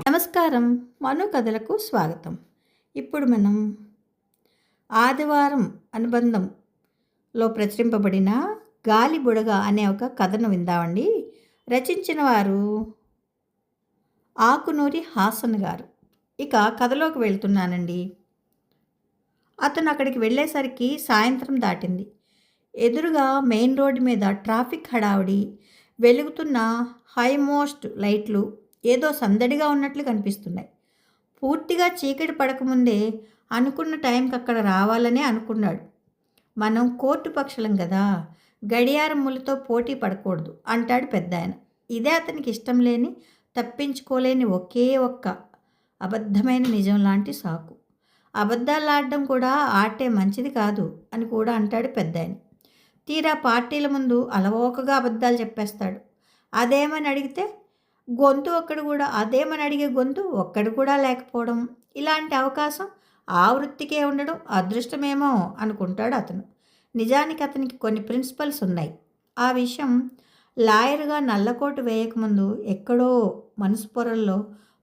నమస్కారం. మను కథలకు స్వాగతం. ఇప్పుడు మనం ఆదివారం అనుబంధంలో ప్రచురింపబడిన గాలి బుడగ అనే ఒక కథను విందామండి. రచించిన వారు ఆకునూరి హాసన్ గారు. ఇక కథలోకి వెళ్తున్నానండి. అతను అక్కడికి వెళ్ళేసరికి సాయంత్రం దాటింది. ఎదురుగా మెయిన్ రోడ్డు మీద ట్రాఫిక్ హడావుడి, వెలుగుతున్న హైమోస్ట్ లైట్లు ఏదో సందడిగా ఉన్నట్లు కనిపిస్తున్నాయి. పూర్తిగా చీకటి పడకముందే అనుకున్న టైంకి అక్కడ రావాలనే అనుకున్నాడు. మనం కోర్టు పక్షులం కదా, గడియారం ముళ్ళతో పోటీ పడకూడదు అంటాడు పెద్దాయన. ఇదే అతనికి ఇష్టం లేని, తప్పించుకోలేని ఒకే ఒక్క అబద్ధమైన నిజం లాంటి సాకు. అబద్ధాలాడడం కూడా ఆటే మంచిది కాదు అని కూడా అంటాడు పెద్దాయన. తీరా పార్టీల ముందు అలవోకగా అబద్ధాలు చెప్పేస్తాడు. అదేమని అడిగితే అదేమని అడిగే గొంతు ఒక్కడు కూడా లేకపోవడం. ఇలాంటి అవకాశం ఆ వృత్తికే ఉండడం అదృష్టమేమో అనుకుంటాడు అతను. నిజానికి అతనికి కొన్ని ప్రిన్సిపల్స్ ఉన్నాయి. ఆ విషయం లాయర్గా నల్లకోటు వేయకముందు ఎక్కడో మనసు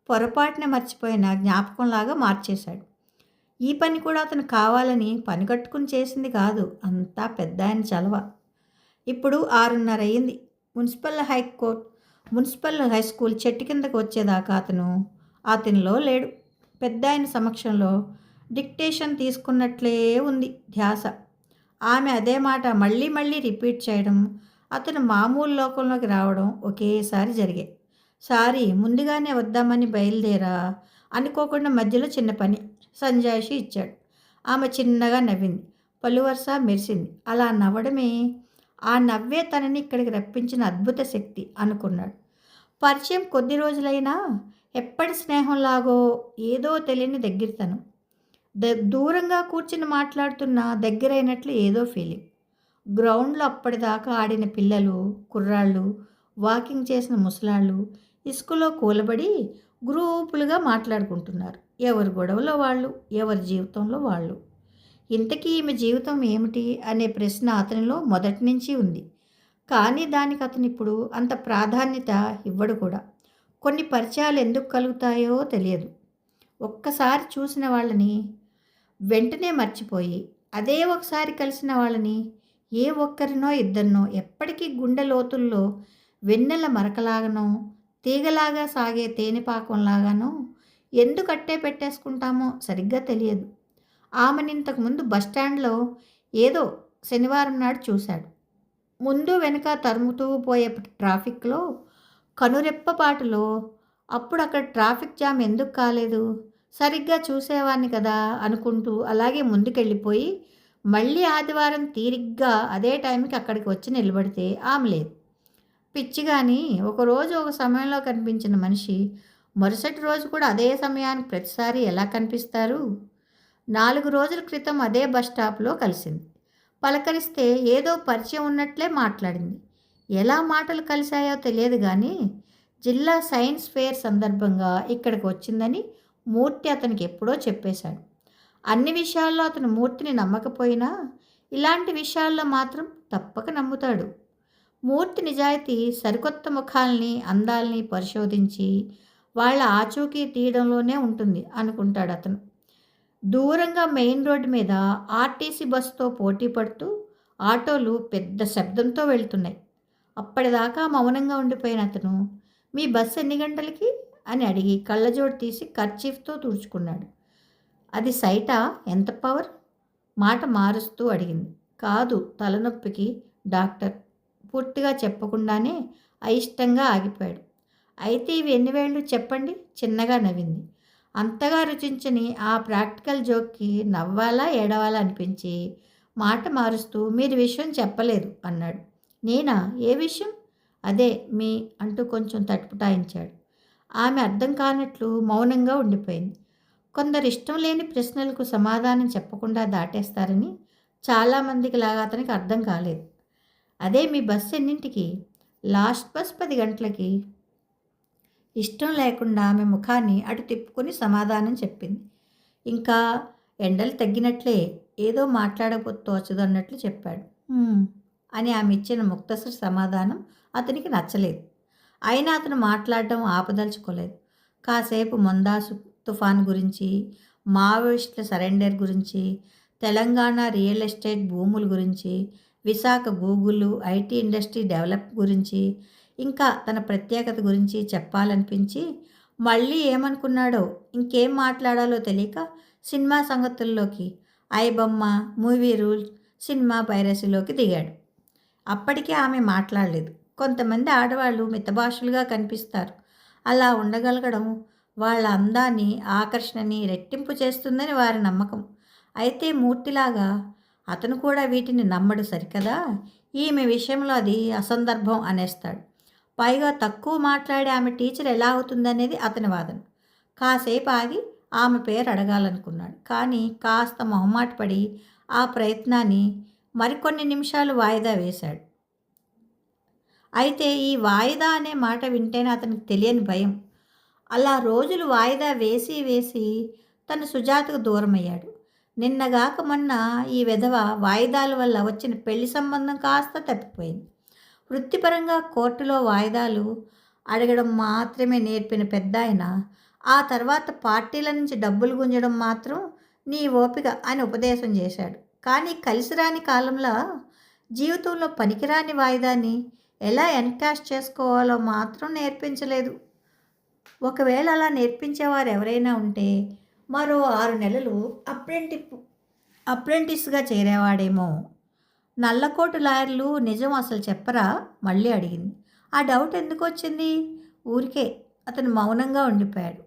పొరపాటున మర్చిపోయిన జ్ఞాపకంలాగా మార్చేశాడు. ఈ పని కూడా అతను కావాలని పని కట్టుకుని చేసింది కాదు, అంతా పెద్ద ఆయన చలవ. ఇప్పుడు 6:30 అయ్యింది. మున్సిపల్ హై స్కూల్ చెట్టు కిందకు వచ్చేదాకా అతనిలో లేడు. పెద్ద ఆయన సమక్షంలో డిక్టేషన్ తీసుకున్నట్లే ఉంది ధ్యాస. ఆమె అదే మాట మళ్ళీ మళ్ళీ రిపీట్ చేయడం, అతను మామూలు లోకంలోకి రావడం ఒకేసారి జరిగాయి. సారీ, ముందుగానే వద్దామని బయలుదేరా అనుకోకుండా మధ్యలో చిన్న పని సంజాయిషి ఇచ్చాడు. ఆమె చిన్నగా నవ్వింది, పలువరస మెరిసింది. అలా నవ్వడమే, ఆ నవ్వే తనని ఇక్కడికి రప్పించిన అద్భుత శక్తి అనుకున్నాడు. పరిచయం కొద్ది రోజులైనా ఎప్పటి స్నేహంలాగో ఏదో తెలియని దగ్గరతనం. దూరంగా కూర్చుని మాట్లాడుతున్న దగ్గరైనట్లు ఏదో ఫీలింగ్. గ్రౌండ్లో అప్పటిదాకా ఆడిన పిల్లలు, కుర్రాళ్ళు, వాకింగ్ చేసిన ముసలాళ్ళు ఇసుకలో కూలబడి గ్రూపులుగా మాట్లాడుకుంటున్నారు. ఎవరి గొడవలో వాళ్ళు, ఎవరి జీవితంలో వాళ్ళు. ఇంతకీ ఈమె జీవితం ఏమిటి అనే ప్రశ్న అతనిలో మొదటి నుంచి ఉంది. కానీ దానికి అతను ఇప్పుడు అంత ప్రాధాన్యత ఇవ్వడు కూడా. కొన్ని పరిచయాలు ఎందుకు కలుగుతాయో తెలియదు. ఒక్కసారి చూసిన వాళ్ళని వెంటనే మర్చిపోయి, అదే ఒకసారి కలిసిన వాళ్ళని, ఏ ఒక్కరినో ఇద్దరినో ఎప్పటికీ గుండె లోతుల్లో వెన్నెల మరకలాగానో, తీగలాగా సాగే తేనెపాకంలాగానో ఎందుకు అట్టే పెట్టేసుకుంటామో సరిగ్గా తెలియదు. ఆమెను ఇంతకుముందు బస్టాండ్లో ఏదో శనివారం నాడు చూశాడు. ముందు వెనుక తరుముతూ పోయే ట్రాఫిక్లో, కనురెప్పపాటులో. అప్పుడు అక్కడ ట్రాఫిక్ జామ్ ఎందుకు కాలేదు, సరిగ్గా చూసేవాడిని కదా అనుకుంటూ అలాగే ముందుకెళ్ళిపోయి మళ్ళీ ఆదివారం తీరిగ్గా అదే టైంకి అక్కడికి వచ్చి నిలబడితే ఆమె లేదు. పిచ్చి కానీ, ఒకరోజు ఒక సమయంలో కనిపించిన మనిషి మరుసటి రోజు కూడా అదే సమయానికి ప్రతిసారి ఎలా కనిపిస్తారు? 4 రోజుల క్రితం అదే బస్ స్టాప్లో కలిసింది. పలకరిస్తే ఏదో పరిచయం ఉన్నట్లే మాట్లాడింది. ఎలా మాటలు కలిశాయో తెలియదు కానీ, జిల్లా సైన్స్ ఫేర్ సందర్భంగా ఇక్కడికి వచ్చిందని మూర్తి అతనికి ఎప్పుడో చెప్పేశాడు. అన్ని విషయాల్లో అతను మూర్తిని నమ్మకపోయినా ఇలాంటి విషయాల్లో మాత్రం తప్పక నమ్ముతాడు. మూర్తి నిజాయితీ సరికొత్త ముఖాల్ని, అందాల్ని పరిశోధించి వాళ్ళ ఆచూకీ తీయడంలోనే ఉంటుంది అనుకుంటాడు అతను. దూరంగా మెయిన్ రోడ్డు మీద ఆర్టీసీ బస్సుతో పోటీ పడుతూ ఆటోలు పెద్ద శబ్దంతో వెళ్తున్నాయి. అప్పటిదాకా మౌనంగా ఉండిపోయిన అతను, మీ బస్సు ఎన్ని గంటలకి అని అడిగి కళ్ళజోడు తీసి కర్చీఫ్తో తుడుచుకున్నాడు. అది సైటా? ఎంత పవర్? మాట మారుస్తూ అడిగింది. కాదు, తలనొప్పికి డాక్టర్. పూర్తిగా చెప్పకుండానే అయిష్టంగా ఆగిపోయాడు. అయితే ఇవి ఎన్ని వేళ్ళు చెప్పండి? చిన్నగా నవ్వింది. అంతగా రుచించని ఆ ప్రాక్టికల్ జోక్కి నవ్వాలా ఏడవాలా అనిపించి మాట మారుస్తూ, మీరు విషయం చెప్పలేదు అన్నాడు. నేనా? ఏ విషయం? అదే మీ అంటూ కొంచెం తటుపుటాయించాడు. ఆమె అర్థం కానట్లు మౌనంగా ఉండిపోయింది. కొందరు ఇష్టం లేని ప్రశ్నలకు సమాధానం చెప్పకుండా దాటేస్తారని చాలామందికి లాగా అతనికి అర్థం కాలేదు. అదే మీ బస్సు ఎన్నింటికి? లాస్ట్ బస్ 10 గంటలకి. ఇష్టం లేకుండా ఆమె ముఖాన్ని అటు తిప్పుకొని సమాధానం చెప్పింది. ఇంకా ఎండలు తగ్గినట్లే, ఏదో మాట్లాడకపోతే తోచదన్నట్లు చెప్పాడు. అని ఆమె ఇచ్చిన ముక్తసరి సమాధానం అతనికి నచ్చలేదు. అయినా అతను మాట్లాడడం ఆపదలుచుకోలేదు. కాసేపు మొందాసు తుఫాన్ గురించి, మావోయిస్టుల సరెండర్ గురించి, తెలంగాణ రియల్ ఎస్టేట్ భూముల గురించి, Visakha Google IT industry develop గురించి, ఇంకా తన ప్రత్యేకత గురించి చెప్పాలనిపించి మళ్ళీ ఏమనుకున్నాడో ఇంకేం మాట్లాడాలో తెలియక సినిమా సంగతుల్లోకి, ఐబొమ్మ, మూవీ రూల్స్, సినిమా పైరసీలోకి దిగాడు. అప్పటికే ఆమె మాట్లాడలేదు. కొంతమంది ఆడవాళ్ళు మితభాషలుగా కనిపిస్తారు. అలా ఉండగలగడం వాళ్ళ అందాన్ని, ఆకర్షణని రెట్టింపు చేస్తుందని వారి నమ్మకం. అయితే మూర్తిలాగా అతను కూడా వీటిని నమ్మడు సరికదా. ఈమె విషయంలో అది అసందర్భం అనేస్తాడు. పైగా తక్కువ మాట్లాడే ఆమె టీచర్ ఎలా అవుతుందనేది అతని వాదన. కాసేపు ఆగి ఆమె పేరు అడగాలనుకున్నాడు. కానీ కాస్త మొహమాటపడి ఆ ప్రయత్నాన్ని మరికొన్ని నిమిషాలు వాయిదా వేశాడు. అయితే ఈ వాయిదా అనే మాట వింటేనే అతనికి తెలియని భయం. అలా రోజులు వాయిదా వేసి వేసి తను సుజాతకు దూరమయ్యాడు. నిన్నగాక మొన్న ఈ విధవ వాయిదాల వల్ల వచ్చిన పెళ్లి సంబంధం కాస్త తప్పిపోయింది. వృత్తిపరంగా కోర్టులో వాయిదాలు అడగడం మాత్రమే నేర్పిన పెద్దాయన ఆ తర్వాత పార్టీల నుంచి డబ్బులు గుంజడం మాత్రం నీ ఓపిక అని ఉపదేశం చేశాడు. కానీ కలిసిరాని కాలంలో జీవితంలో పనికిరాని వాయిదాన్ని ఎలా ఎన్కాష్ చేసుకోవాలో మాత్రం నేర్పించలేదు. ఒకవేళ అలా నేర్పించేవారు ఎవరైనా ఉంటే మరో 6 నెలలు అప్రెంటిస్గా చేరేవాడేమో. నల్లకోటు లాయర్లు నిజం అసలు చెప్పరా? మళ్ళీ అడిగింది. ఆ డౌట్ ఎందుకు వచ్చింది? ఊరికే. అతను మౌనంగా ఉండిపోయాడు.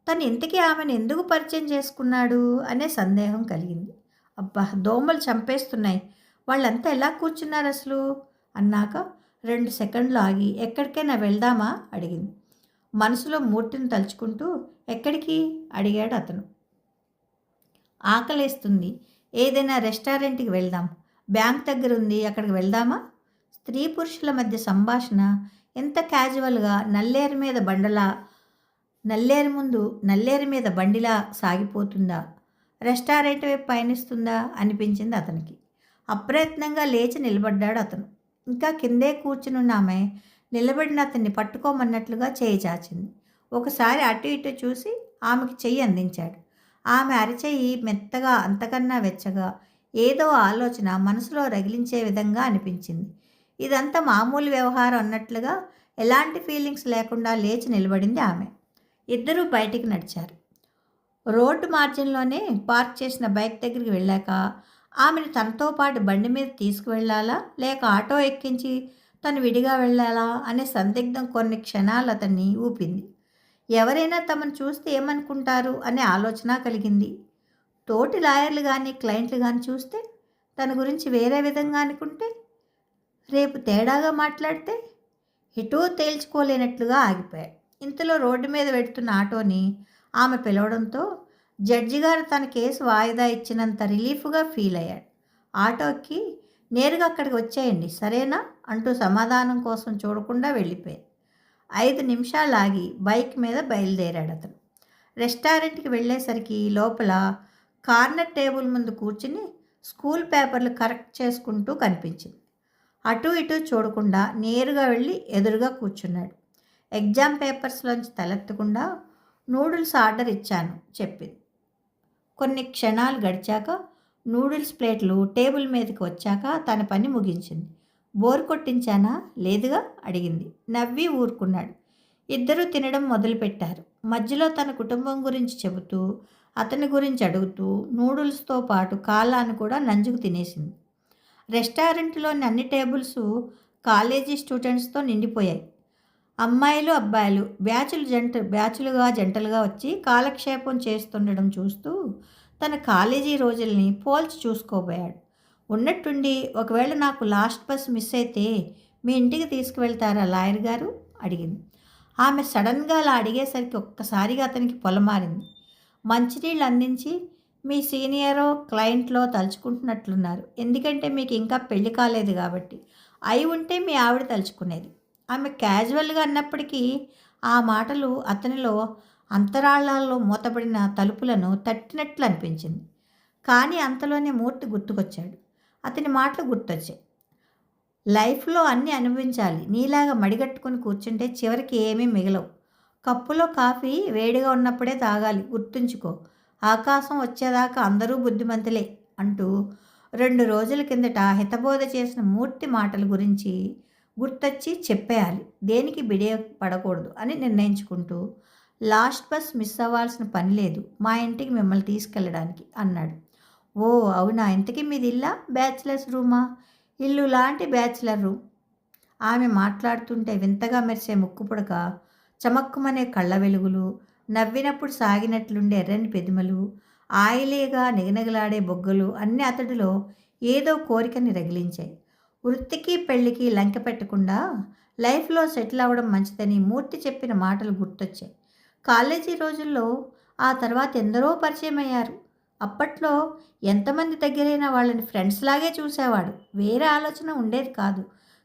తను ఇంతకీ ఆమెను ఎందుకు పరిచయం చేసుకున్నాడు అనే సందేహం కలిగింది. అబ్బా, దోమలు చంపేస్తున్నాయి, వాళ్ళంతా ఎలా కూర్చున్నారు అసలు అన్నాక 2 సెకండ్లు ఆగి ఎక్కడికైనా వెళ్దామా అడిగింది. మనసులో మూర్తిని తలుచుకుంటూ ఎక్కడికి అడిగాడు అతను. ఆకలేస్తుంది, ఏదైనా రెస్టారెంట్కి వెళ్దాం, బ్యాంక్ దగ్గర ఉంది, అక్కడికి వెళ్దామా? స్త్రీ పురుషుల మధ్య సంభాషణ ఎంత క్యాజువల్గా నల్లేరు మీద బండిలా సాగిపోతుందా, రెస్టారెంట్ వైపు పయనిస్తుందా అనిపించింది అతనికి. అప్రయత్నంగా లేచి నిలబడ్డాడు అతను. ఇంకా కిందే కూర్చునున్న ఆమె నిలబడిన అతన్ని పట్టుకోమన్నట్లుగా చేయి చాచింది. ఒకసారి అటు ఇటు చూసి ఆమెకి చెయ్యి అందించాడు. ఆమె అరచెయ్యి మెత్తగా, అంతకన్నా వెచ్చగా, ఏదో ఆలోచన మనసులో రగిలించే విధంగా అనిపించింది. ఇదంతా మామూలు వ్యవహారం అన్నట్లుగా ఎలాంటి ఫీలింగ్స్ లేకుండా లేచి నిలబడింది ఆమె. ఇద్దరూ బయటికి నడిచారు. రోడ్డు మార్జిన్లోనే పార్క్ చేసిన బైక్ దగ్గరికి వెళ్ళాక ఆమెను తనతో పాటు బండి మీద తీసుకువెళ్ళాలా లేక ఆటో ఎక్కించి తను విడిగా వెళ్ళాలా అనే సందిగ్ధం కొన్ని క్షణాలు అతన్ని ఊపింది. ఎవరైనా తమను చూస్తే ఏమనుకుంటారు అనే ఆలోచన కలిగింది. తోటి లాయర్లు కానీ క్లయింట్లు కానీ చూస్తే, తన గురించి వేరే విధంగా అనుకుంటే, రేపు తేడాగా మాట్లాడితే, ఎటూ తేల్చుకోలేనట్లుగా ఆగిపోయాడు. ఇంతలో రోడ్డు మీద వెడుతున్న ఆటోని ఆమె పిలవడంతో జడ్జి గారు తన కేసు వాయిదా ఇచ్చినంత రిలీఫ్గా ఫీల్ అయ్యాడు. ఆటోకి నేరుగా అక్కడికి వచ్చేయండి సరేనా అంటూ సమాధానం కోసం చూడకుండా వెళ్ళిపోయాడు. 5 నిమిషాలు ఆగి బైక్ మీద బయలుదేరాడు అతను. రెస్టారెంట్కి వెళ్ళేసరికి లోపల కార్నర్ టేబుల్ ముందు కూర్చుని స్కూల్ పేపర్లు కరెక్ట్ చేసుకుంటూ కనిపించింది. అటు ఇటు చూడకుండా నేరుగా వెళ్ళి ఎదురుగా కూర్చున్నాడు. ఎగ్జామ్ పేపర్స్లోంచి తలెత్తకుండా నూడిల్స్ ఆర్డర్ ఇచ్చాను చెప్పింది. కొన్ని క్షణాలు గడిచాక నూడిల్స్ ప్లేట్లు టేబుల్ మీదకి వచ్చాక తన పని ముగించింది. బోర్ కొట్టించానా? లేదుగా అడిగింది. నవ్వి ఊరుకున్నాడు. ఇద్దరూ తినడం మొదలుపెట్టారు. మధ్యలో తన కుటుంబం గురించి చెబుతూ, అతని గురించి అడుగుతూ నూడిల్స్తో పాటు కాలాన్ని కూడా నంజుకు తినేసింది. రెస్టారెంట్లోని అన్ని టేబుల్స్ కాలేజీ స్టూడెంట్స్తో నిండిపోయాయి. అమ్మాయిలు, అబ్బాయిలు జంటలుగా వచ్చి కాలక్షేపం చేస్తుండడం చూస్తూ తన కాలేజీ రోజుల్ని పోల్చి చూసుకోబోయాడు. ఉన్నట్టుండి, ఒకవేళ నాకు లాస్ట్ బస్ మిస్ అయితే మీ ఇంటికి తీసుకువెళ్తారా లాయర్ గారు అడిగింది. ఆమె సడన్గా అలా అడిగేసరికి ఒక్కసారిగా అతనికి పొలమారింది. మంచినీళ్ళు అందించి మీ సీనియరో క్లయింట్లో తలుచుకుంటున్నట్లున్నారు. ఎందుకంటే మీకు ఇంకా పెళ్లి కాలేదు కాబట్టి. అయి ఉంటే మీ ఆవిడ తలుచుకునేది. ఆమె క్యాజువల్గా అన్నప్పటికీ ఆ మాటలు అతనిలో అంతరాళాల్లో మూతపడిన తలుపులను తట్టినట్లు అనిపించింది. కానీ అంతలోనే మూర్తి గుర్తుకొచ్చాడు. అతని మాటలు గుర్తొచ్చాయి. లైఫ్లో అన్నీ అనుభవించాలి. నీలాగా మడిగట్టుకుని కూర్చుంటే చివరికి ఏమీ మిగలవు. కప్పులో కాఫీ వేడిగా ఉన్నప్పుడే తాగాలి, గుర్తుంచుకో. ఆకాశం వచ్చేదాకా అందరూ బుద్ధిమంతులే అంటూ 2 రోజుల కిందట హితబోధ చేసిన మూర్తి మాటల గురించి గుర్తొచ్చి చెప్పేయాలి. దేనికి బిడే పడకూడదు అని నిర్ణయించుకుంటూ, లాస్ట్ బస్ మిస్ అవ్వాల్సిన పని లేదు మా ఇంటికి మిమ్మల్ని తీసుకెళ్ళడానికి అన్నాడు. ఓ అవునా, ఇంతకీ మీది ఇల్లా బ్యాచిలర్స్ రూమా? ఇల్లు లాంటి బ్యాచిలర్ రూమ్. ఆమె మాట్లాడుతుంటే వింతగా మెరిసే ముక్కు పుడక, చమక్కుమనే కళ్ళ వెలుగులు, నవ్వినప్పుడు సాగినట్లుండే ఎర్రని పెదిమలు, ఆయిలీగా నిగనిగలాడే బొగ్గలు అన్నీ అతడిలో ఏదో కోరికని రగిలించాయి. వృత్తికి పెళ్లికి లంకె పెట్టకుండా లైఫ్లో సెటిల్ అవ్వడం మంచిదని మూర్తి చెప్పిన మాటలు గుర్తొచ్చాయి. కాలేజీ రోజుల్లో ఆ తర్వాత ఎందరో పరిచయం అయ్యారు. అప్పట్లో ఎంతమంది దగ్గరైన వాళ్ళని ఫ్రెండ్స్ లాగే చూసేవాడు, వేరే ఆలోచన ఉండేది కాదు.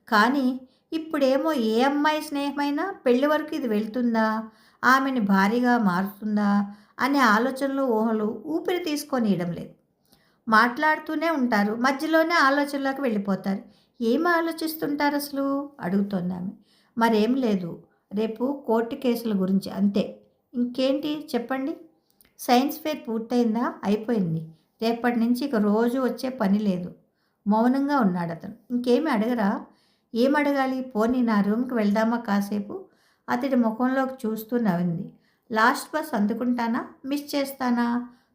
కానీ ఇప్పుడేమో ఏ అమ్మాయి స్నేహమైనా పెళ్లి వరకు ఇది వెళ్తుందా, ఆమెని భారీగా మారుతుందా అనే ఆలోచనలు ఊహలు ఊపిరి తీసుకొనియడం లేదు. మాట్లాడుతూనే ఉంటారు, మధ్యలోనే ఆలోచనలోకి వెళ్ళిపోతారు. ఏం ఆలోచిస్తుంటారు అసలు అడుగుతోంది ఆమె. మరేం లేదు, రేపు కోర్టు కేసుల గురించి అంతే. ఇంకేంటి చెప్పండి. సైన్స్ ఫేర్ పూర్తయిందా? అయిపోయింది. రేపటి నుంచి ఇక రోజు వచ్చే పని లేదు. మౌనంగా ఉన్నాడు అతను. ఇంకేమి అడగరా? ఏం అడగాలి? పోనీ నా రూమ్కి వెళ్దామా కాసేపు? అతడి ముఖంలోకి చూస్తూ నవ్వింది. లాస్ట్ బస్ అందుకుంటానా, మిస్ చేస్తానా?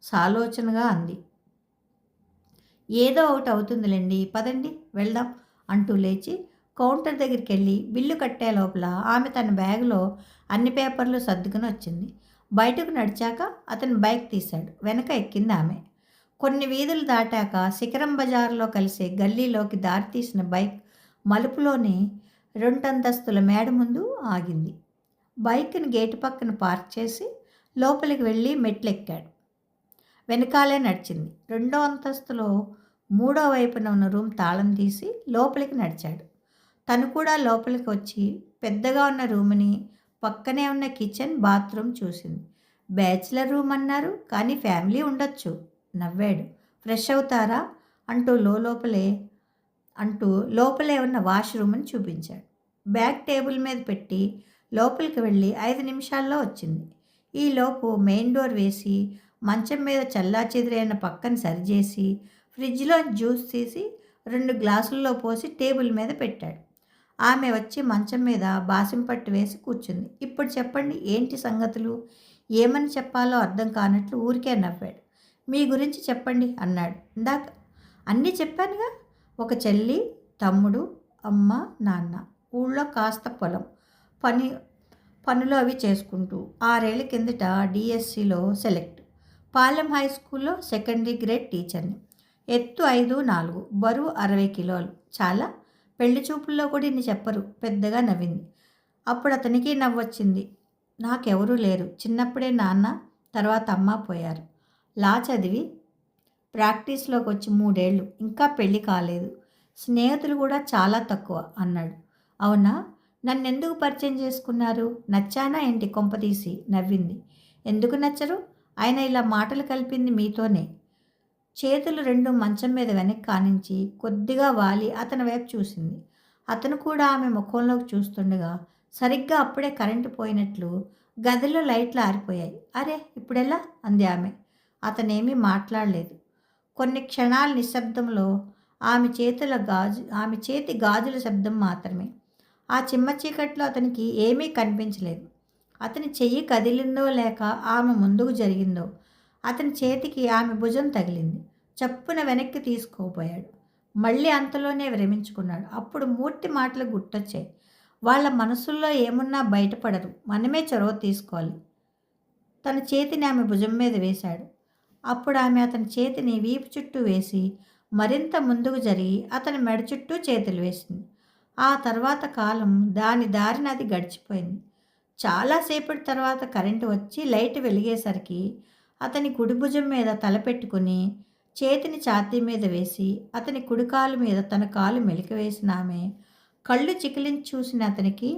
సాలోచనగా అంది. ఏదో ఒకటి అవుతుందిలేండి, పదండి వెళ్దాం అంటూ లేచి కౌంటర్ దగ్గరికి వెళ్ళి బిల్లు కట్టే లోపల ఆమె తన బ్యాగులో అన్ని పేపర్లు సర్దుకుని వచ్చింది. బయటకు నడిచాక అతను బైక్ తీశాడు. వెనక ఎక్కింది ఆమె. కొన్ని వీధులు దాటాక శిఖరం బజార్లో కలిసే గల్లీలోకి దారితీసిన బైక్ మలుపులోని 2 అంతస్తుల మేడ ముందు ఆగింది. బైక్ని గేటు పక్కన పార్క్ చేసి లోపలికి వెళ్ళి మెట్లెక్కాడు. వెనకాలే నడిచింది. 2వ అంతస్తులో 3వ వైపున ఉన్న రూమ్ తాళం తీసి లోపలికి నడిచాడు. తను కూడా లోపలికి వచ్చి పెద్దగా ఉన్న రూమ్ని, పక్కనే ఉన్న కిచెన్ బాత్రూమ్ చూసింది. బ్యాచిలర్ రూమ్ అన్నారు, కానీ ఫ్యామిలీ ఉండొచ్చు. నవ్వాడు. ఫ్రెష్ అవుతారా అంటూ లోపలే ఉన్న వాష్రూమ్ని చూపించాడు. బ్యాగ్ టేబుల్ మీద పెట్టి లోపలికి వెళ్ళి 5 నిమిషాల్లో వచ్చింది. ఈలోపు మెయిన్ డోర్ వేసి మంచం మీద చల్లాచెదిరైన పక్కన సరిచేసి ఫ్రిడ్జ్లో జ్యూస్ తీసి 2 గ్లాసుల్లో పోసి టేబుల్ మీద పెట్టాడు. ఆమె వచ్చి మంచం మీద బాసింపట్టు వేసి కూర్చుంది. ఇప్పుడు చెప్పండి, ఏంటి సంగతులు? ఏమని చెప్పాలో అర్థం కానట్లు ఊరికే నవ్వాడు. మీ గురించి చెప్పండి అన్నాడు. ఇందాక అన్నీ చెప్పానుగా. ఒక చెల్లి, తమ్ముడు, అమ్మ, నాన్న, ఊళ్ళో కాస్త పొలం, పనులు అవి చేసుకుంటూ 6 ఏళ్ల కిందట డిఎస్సిలో సెలెక్ట్, పాలెం హై స్కూల్లో సెకండరీ గ్రేడ్ టీచర్ని, ఎత్తు 5'4", బరువు 60 కిలోలు. చాలా. పెళ్లి చూపుల్లో కూడా ఇన్ని చెప్పరు. పెద్దగా నవ్వింది. అప్పుడు అతనికి నవ్వొచ్చింది. నాకెవరూ లేరు. చిన్నప్పుడే నాన్న, తర్వాత అమ్మ పోయారు. లా చదివి ప్రాక్టీస్లోకి వచ్చి 3 ఏళ్ళు, ఇంకా పెళ్లి కాలేదు. స్నేహితులు కూడా చాలా తక్కువ అన్నాడు. అవునా, నన్నెందుకు పరిచయం చేసుకున్నారు? నచ్చానా ఏంటి కొంపదీసి? నవ్వింది. ఎందుకు నచ్చరు? ఆయన ఇలా మాటలు కలిపింది మీతోనే. చేతులు 2 మంచం మీద వెనక్కి కానించి కొద్దిగా వాలి అతని వైపు చూసింది. అతను కూడా ఆమె ముఖంలోకి చూస్తుండగా సరిగ్గా అప్పుడే కరెంటు పోయినట్లు గదిలో లైట్లు ఆరిపోయాయి. అరే ఇప్పుడెలా అంది ఆమె. అతనేమీ మాట్లాడలేదు. కొన్ని క్షణాల నిశ్శబ్దంలో ఆమె చేతి గాజుల శబ్దం మాత్రమే. ఆ చిమ్మ చీకట్లో అతనికి ఏమీ కనిపించలేదు. అతని చెయ్యి కదిలిందో లేక ఆమె ముందుకు జరిగిందో అతని చేతికి ఆమె భుజం తగిలింది. చప్పున వెనక్కి తీసుకోపోయాడు. మళ్ళీ అంతలోనే విరమించుకున్నాడు. అప్పుడు మూర్తి మాటలు గుర్తొచ్చాయి. వాళ్ళ మనసుల్లో ఏమున్నా బయటపడరు, మనమే చొరవ తీసుకోవాలి. తన చేతిని ఆమె భుజం మీద వేశాడు. అప్పుడు ఆమె అతని చేతిని వీపు చుట్టూ వేసి మరింత ముందుకు జరిగి అతని మెడ చుట్టూ చేతులు వేసింది. ఆ తర్వాత కాలం దాని దారిన అది గడిచిపోయింది. చాలాసేపటి తర్వాత కరెంటు వచ్చి లైట్ వెలిగేసరికి అతని కుడి భుజం మీద తలపెట్టుకుని చేతిని ఛాతీ మీద వేసి అతని కుడికాలు మీద తన కాలు మెలిక వేసిన ఆమె కళ్ళు చికిలించి చూసిన అతనికి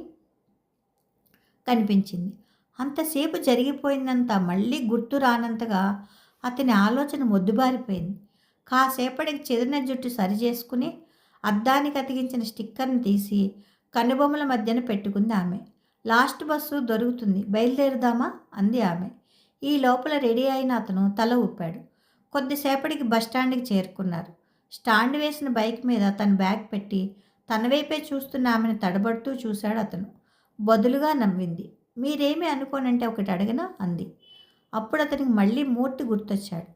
కనిపించింది. అంతసేపు జరిగిపోయిందంతా మళ్ళీ గుర్తు రానంతగా అతని ఆలోచన మొద్దుబారిపోయింది. కాసేపటికి చెదిరిన జుట్టు సరిచేసుకుని అద్దానికి అతికించిన స్టిక్కర్ని తీసి కనుబొమ్మల మధ్యన పెట్టుకుంది ఆమె. లాస్ట్ బస్సు దొరుకుతుంది, బయలుదేరుదామా అంది ఆమె. ఈ లోపల రెడీ అయిన అతను తల ఊపాడు. కొద్దిసేపటికి బస్టాండ్కి చేరుకున్నారు. స్టాండ్ వేసిన బైక్ మీద తన బ్యాగ్ పెట్టి తన వైపే చూస్తున్న ఆమెను తడబడుతూ చూశాడు అతను. బదులుగా నవ్వింది. మీరేమీ అనుకోనంటే ఒకటి అడగనా అంది. అప్పుడు అతనికి మళ్ళీ మూర్తి గుర్తొచ్చాడు.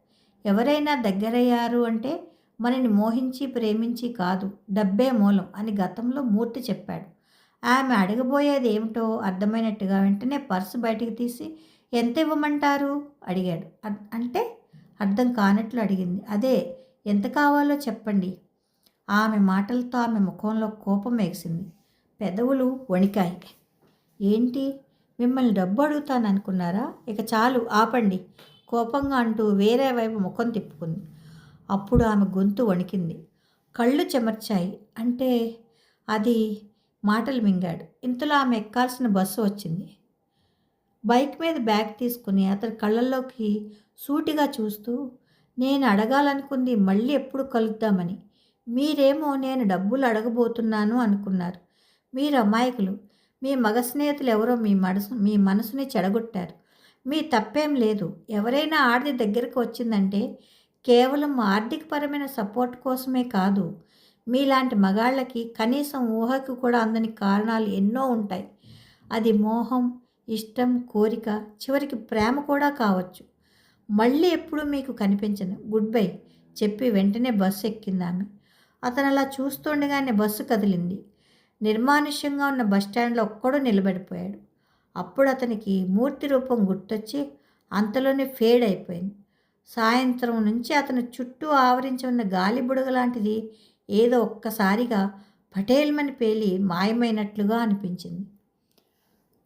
ఎవరైనా దగ్గరయ్యారు అంటే మనని మోహించి ప్రేమించి కాదు, డబ్బే మూలం అని గతంలో మూర్తి చెప్పాడు. ఆమె అడగబోయేది ఏమిటో అర్థమైనట్టుగా వెంటనే పర్సు బయటికి తీసి ఎంత ఇవ్వమంటారు అడిగాడు. అంటే అర్థం కానట్లు అడిగింది. అదే ఎంత కావాలో చెప్పండి. ఆమె మాటలతో ఆమె ముఖంలో కోపం ఎగిసింది. పెదవులు వణికాయి. ఏంటి, మిమ్మల్ని డబ్బు అడుగుతాననుకున్నారా? ఇక చాలు ఆపండి కోపంగా అంటూ వేరే వైపు ముఖం తిప్పుకుంది. అప్పుడు ఆమె గొంతు వణికింది, కళ్ళు చెమర్చాయి. అంటే అది మాటలు మింగాడు. ఇంతలో ఆమె ఎక్కాల్సిన బస్సు వచ్చింది. బైక్ మీద బ్యాగ్ తీసుకుని అతని కళ్ళల్లోకి సూటిగా చూస్తూ, నేను అడగాలనుకుంది మళ్ళీ ఎప్పుడు కలుద్దామని. మీరేమో నేను డబ్బులు అడగబోతున్నాను అనుకున్నారు. మీరు అమాయకులు. మీ మగ స్నేహితులు ఎవరో మీ మనసుని చెడగొట్టారు. మీ తప్పేం లేదు. ఎవరైనా ఆడది దగ్గరకు వచ్చిందంటే కేవలం ఆర్థికపరమైన సపోర్ట్ కోసమే కాదు. మీలాంటి మగాళ్ళకి కనీసం ఊహకు కూడా అందని కారణాలు ఎన్నో ఉంటాయి. అది మోహం, ఇష్టం, కోరిక, చివరికి ప్రేమ కూడా కావచ్చు. మళ్ళీ ఎప్పుడూ మీకు కనిపించను. గుడ్ బై చెప్పి వెంటనే బస్సు ఎక్కింది ఆమె. అతను అలా చూస్తుండగానే బస్సు కదిలింది. నిర్మానుష్యంగా ఉన్న బస్టాండ్లో ఒక్కడూ నిలబడిపోయాడు. అప్పుడు అతనికి మూర్తి రూపం గుర్తొచ్చి అంతలోనే ఫేడ్ అయిపోయింది. సాయంత్రం నుంచి అతను చుట్టూ ఆవరించి ఉన్న గాలి బుడగ లాంటిది ఏదో ఒక్కసారిగా పటేల్మని పేలి మాయమైనట్లుగా అనిపించింది.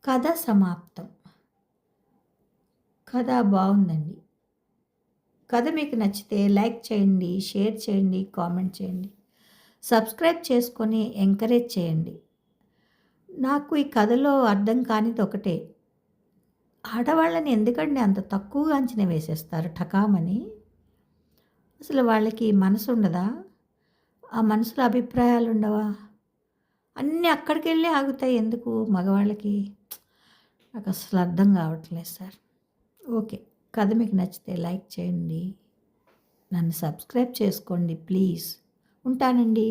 కథ సమాప్తం. కథ బాగుందండి. కథ మీకు నచ్చితే లైక్ చేయండి, షేర్ చేయండి, కామెంట్ చేయండి, సబ్స్క్రైబ్ చేసుకొని ఎంకరేజ్ చేయండి. నాకు ఈ కథలో అర్థం కానిది ఒకటే, ఆడవాళ్ళని ఎందుకండి అంత తక్కువగా అంచనా వేసేస్తారు ఠకామని? అసలు వాళ్ళకి మనసు ఉండదా? ఆ మనసులో అభిప్రాయాలు ఉండవా? అన్నీ అక్కడికి వెళ్ళి ఆగుతాయి ఎందుకు మగవాళ్ళకి? నాకు అసలు అర్థం కావట్లేదు సార్. ఓకే, కథ మీకు నచ్చితే లైక్ చేయండి, నన్ను సబ్స్క్రైబ్ చేసుకోండి ప్లీజ్. ఉంటానండి.